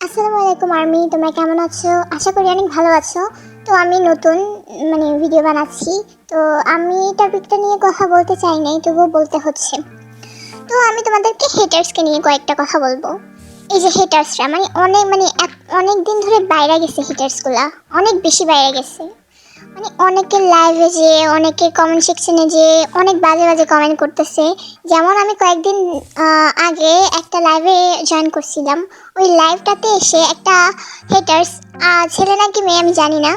আসসালামু আলাইকুম আর্মি, তোমরা কেমন আছো? আশা করি অনেক ভালো আছো। তো আমি নতুন ভিডিও বানাচ্ছি। তো আমি টপিকটা নিয়ে কথা বলতে চাই নাই, তবুও বলতে হচ্ছে। তো আমি তোমাদেরকে হেটার্সকে নিয়ে কয়েকটা কথা বলবো। এই যে হেটার্সরা অনেক দিন ধরে বাইরে গেছে, হেটার্সগুলা অনেক বেশি বাইরে গেছে। অনেকের লাইভে যে অনেকের কমেন্ট সেকশনে যে অনেক বাজে বাজে কমেন্ট করতেছে। যেমন আমি কয়েকদিন আগে একটা লাইভে জয়েন করছিলাম। ওই লাইভটাতে এসে একটা হেটার্স, ছেলে নাকি মেয়ে আমি জানি না,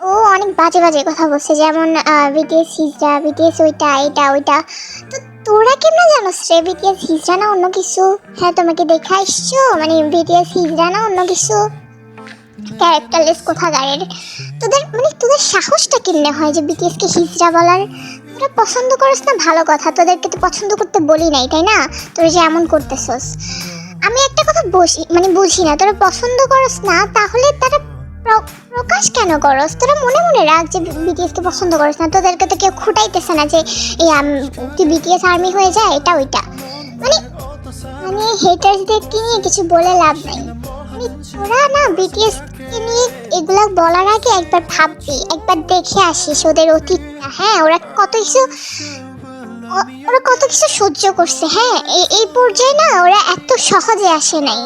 ও অনেক বাজে বাজে কথা বলছে। যেমন বিটিএস হিজড়া, বিটিএস ওইটা এটা ওইটা। তো তোরা কেমন জানোস রে বিটিএস হিজড়া না অন্য কিছু? হ্যাঁ, তোমাকে দেখা এসছো বিটিএস হিজড়া না অন্য কিছু? ক্যারেক্টারলেস কোথাকারের। তোদের সাহসটা কেমনে হয় যে বিটিএস কে হিজড়া বলার? তোরা পছন্দ করিস না, ভালো কথা, তোদেরকে তো পছন্দ করতে বলি নাই, তাই না? তোরা যে এমন করতেছস, আমি একটা কথা বুঝি না। তোরা পছন্দ করস না, তাহলে তারা প্রকাশ কেন করস? তোরা মনে মনে রাখ যে বিটিএস কে পছন্দ করিস না। তোদেরকে তো কেউ খুঁটাইতেছে না যে এই তুই বিটিএস আর্মি হয়ে যায়, এটা ওইটা। হেটার্সদেরকে নিয়ে কিছু বলে লাভ নাই। তোরা না বিটিএস কে নিয়ে এগুলা বলার আগে একবার ভাববি, একবার দেখে আসিস ওদের অতীতটা। হ্যাঁ, ওরা কত কিছু সহ্য করছে। হ্যাঁ, এই পর্যায়ে না ওরা এত সহজে আসে নাই।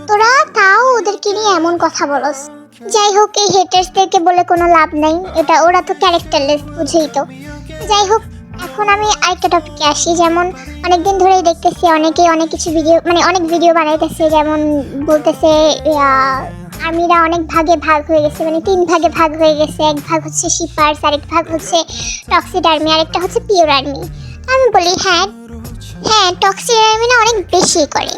তোরা তাও ওদেরকে নিয়ে এমন কথা বলস। যাই হোক, এই হেটার্সদেরকে বলে কোনো লাভ নাই, এটা ওরা তো ক্যারেক্টারলেস, বুঝেই তো। যাই হোক, এখন আমি আরেকটা টপিকে আসি। যেমন অনেকদিন ধরেই দেখতেছি অনেকে অনেক কিছু অনেক ভিডিও বানাইতেছে। যেমন বলতেছে আর্মিরা অনেক ভাগে ভাগ হয়ে গেছে, 3 ভাগে ভাগ হয়ে গেছে। এক ভাগ হচ্ছে শিপার্স, আরেক ভাগ হচ্ছে টক্সিড আর্মি, আরেকটা হচ্ছে পিওর আর্মি। আমি বলি হ্যাঁ, টক্সিড আর্মি না অনেক বেশি করে।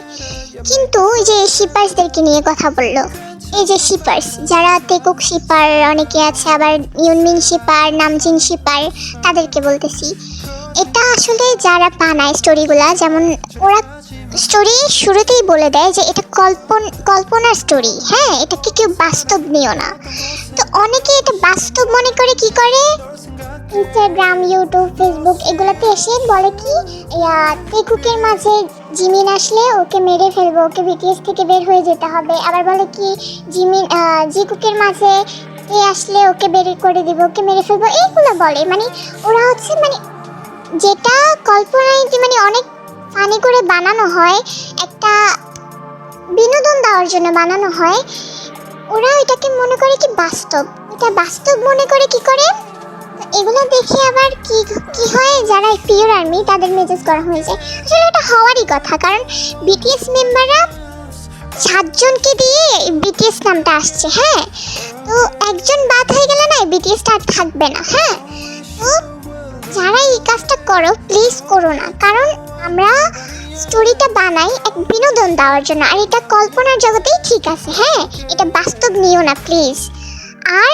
কিন্তু এই যে শিপার্সদেরকে নিয়ে কথা বললো, এই যে শিপার্স যারা তেকুক শিপার অনেকে আছে, আবার ইউনমিন শিপার, নামজিং শিপার, তাদেরকে বলতেছি এটা আসলে যারা বানায় স্টোরিগুলা, যেমন ওরা স্টোরি শুরুতেই বলে দেয় যে এটা কল্পনার স্টোরি। হ্যাঁ, এটাকে কেউ বাস্তব নিও না। তো অনেকে এটা বাস্তব মনে করে কি করে, ইনস্টাগ্রাম, ইউটিউব, ফেসবুক এগুলোতে এসে বলে কি তেকুকের মাঝে জিমিন আসলে ওকে মেরে ফেলবো, ওকে বিটিএস থেকে বের হয়ে যেতে হবে। আবার বলে কি জিকুকের মাঝে এ আসলে ওকে বের করে দিব, ওকে মেরে ফেলবো, এইগুলো বলে। ওরা হচ্ছে যেটা কল্পনায় অনেক ফানি করে বানানো হয়, একটা বিনোদন দেওয়ার জন্য বানানো হয়, ওরা এটাকে মনে করে কি বাস্তব। এটা বাস্তব মনে করে কি করে, এগুলো দেখে আবার কি হয়, যারা পিওর আর্মি তাদের মেসেজ করা হয়েছে। আসলে এটা হওয়ারই কথা, কারণ বিটিএস মেম্বাররা 7 জনকে দিয়ে বিটিএস নামটা আসছে। হ্যাঁ, তো একজন বাদ হয়ে গেলে না বিটিএসটা আর থাকবে না। হ্যাঁ, তো যারা এই কাজটা করো, প্লিজ করো না, কারণ আমরা স্টোরিটা বানাই এক বিনোদন দেওয়ার জন্য, আর এটা কল্পনার জগতেই ঠিক আছে। হ্যাঁ, এটা বাস্তব নিও না প্লিজ। আর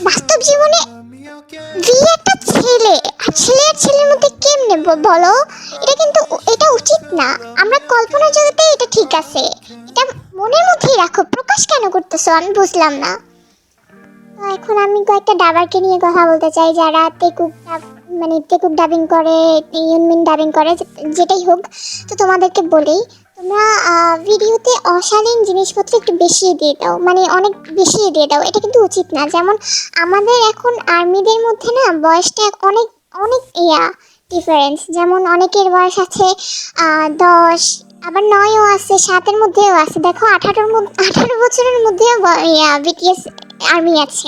বাস্তব জীবনে একটা ছেলে আর ছেলের মধ্যে কেমনে বলো? এটা উচিত না। আমরা কল্পনার জগতে এটা ঠিক আছে, এটা মনের মধ্যেই রাখো, প্রকাশ কেন করতেছো আমি বুঝলাম না। এখন আমি কয়েকটা ডাবারকে নিয়ে কথা বলতে চাই, যারা তেকুক ডাবিং করে, ইউনমিন ডাবিং করে, যেটাই হোক। তো তোমাদেরকে বলি, তোমরা ভিডিওতে অশালীন জিনিসপত্র একটু বেশি দিয়ে দাও, অনেক বেশি দিয়ে দাও। এটা কিন্তু উচিত না। যেমন আমাদের এখন আর্মিদের মধ্যে না বয়সটা অনেক অনেক ডিফারেন্স। যেমন অনেকের বয়স আছে 10, আবার 9ও আছে, 7-এর মধ্যেও আছে। দেখো 18 বছরের মধ্যেও বিটিএস আর্মি আছে।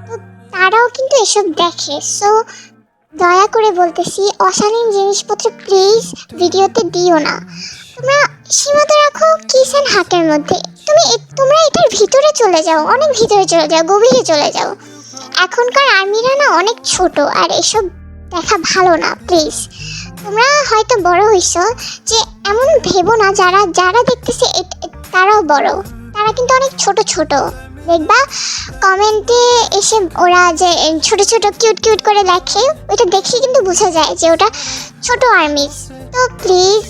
তো তারাও কিন্তু এসব দেখে। সো দয়া করে বলতেছি, অশালীন জিনিসপত্র প্লিজ ভিডিওতে দিও না। তোমরা সীমাতে রাখো কিস অ্যান্ড হাকের মধ্যে। তোমরা এটার ভিতরে চলে যাও, অনেক ভিতরে চলে যাও, গভীরে চলে যাও। এখনকার আর্মিরা না অনেক ছোট, আর এসব দেখা ভালো না প্লিজ। তোমরা হয়তো বড় হইছ, যে এমন ভেবো না যারা দেখতেছে তারাও বড়, তারা কিন্তু অনেক ছোট। দেখবা কমেন্টে এসে ওরা যে ছোট কিউট করে লেখে, ওইটা দেখে কিন্তু বোঝা যায় যে ওটা ছোট আর্মি। তো প্লিজ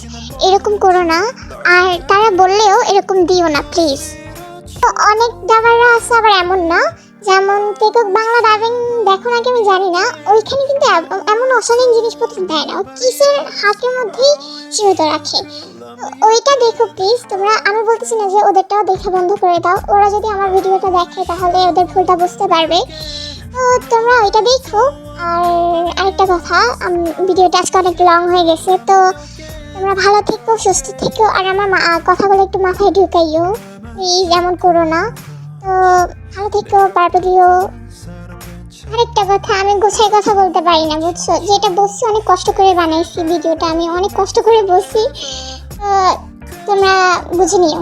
এরকম করো না, আর তারা বললেও এরকম দিও না প্লিজ। তো অনেক দাবাররা আছে আবার এমন না যেমন টিকটক বাংলা ডাবিং দেখো নাকি আমি জানি না, ওইখানে কিন্তু এমন অশালীন জিনিসপত্র দেয় না, কিসের হাতের মধ্যেই সীমিত রাখে। তো ওইটা দেখো প্লিজ তোমরা, আমি বলতেছি না যে ওদেরটাও দেখা বন্ধ করে দাও, ওরা যদি আমার ভিডিওটা দেখে তাহলে ওদের ভুলটা বুঝতে পারবে। তো তোমরা ওইটা দেখো। আর আরেকটা কথা, ভিডিওটা আজকে অনেক লং হয়ে গেছে, তো তোমরা ভালো থেকো, সুস্থ থেকো, আর আমার কথাগুলো একটু মাথায় ঢুকাইও, প্লিজ এমন করো না। তো ভালো থেকো, পারপেলিও। আরেকটা কথা, আমি গোছায় কথা বলতে পারি না বুঝছো, যেটা বলছি অনেক কষ্ট করে বানাইছি ভিডিওটা, আমি অনেক কষ্ট করে বলছি, তোমরা বুঝে নিও।